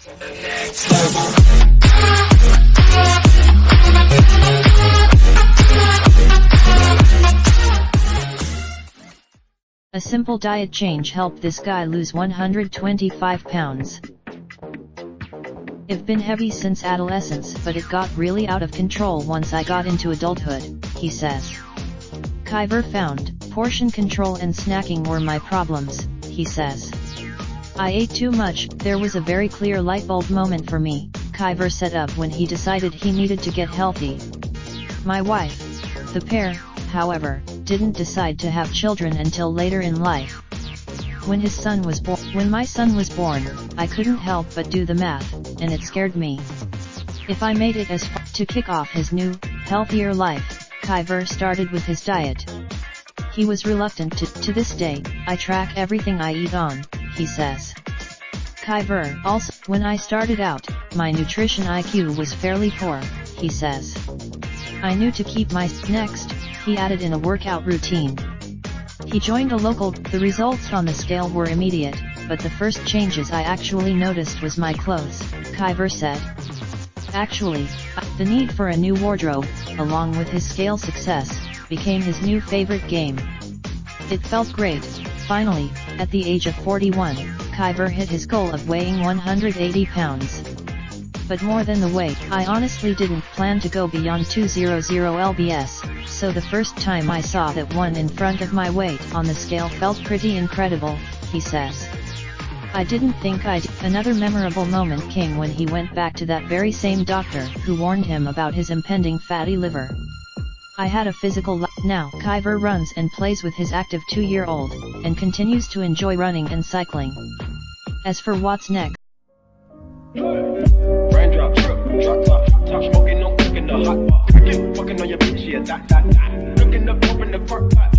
A simple diet change helped this guy lose 125 pounds. I've been heavy since adolescence, but it got really out of control once I got into adulthood, he says. Khyver found portion control and snacking were my problems, he says. I ate too much. There was a very clear light bulb moment for me, Khyver said up when he decided he needed to get healthy. My wife, the pair, however, didn't decide to have children until later in life. When my son was born, I couldn't help but do the math, and it scared me. If I made it as far to kick off his new, healthier life, Khyver started with his diet. He was reluctant to this day, I track everything I eat on, he says. Khyver also, when I started out, my nutrition IQ was fairly poor, he says. I knew to keep my next, he added in a workout routine. He joined a local. The results on the scale were immediate, but the first changes I actually noticed was my clothes, Khyver said. Actually, the need for a new wardrobe, along with his scale success, became his new favorite game. It felt great. Finally, at the age of 41, Khyver hit his goal of weighing 180 pounds. But more than the weight, I honestly didn't plan to go beyond 200 lbs, so the first time I saw that one in front of my weight on the scale felt pretty incredible, he says. I didn't think I'd. Another memorable moment came when he went back to that very same doctor who warned him about his impending fatty liver. I had a physical Now, Khyver runs and plays with his active 2-year-old, and continues to enjoy running and cycling. As for what's next, Raindrop, drop top, smoking, no cooking the hot pot. Fucking on your bitch, yeah, that. Looking up, open the park, pot.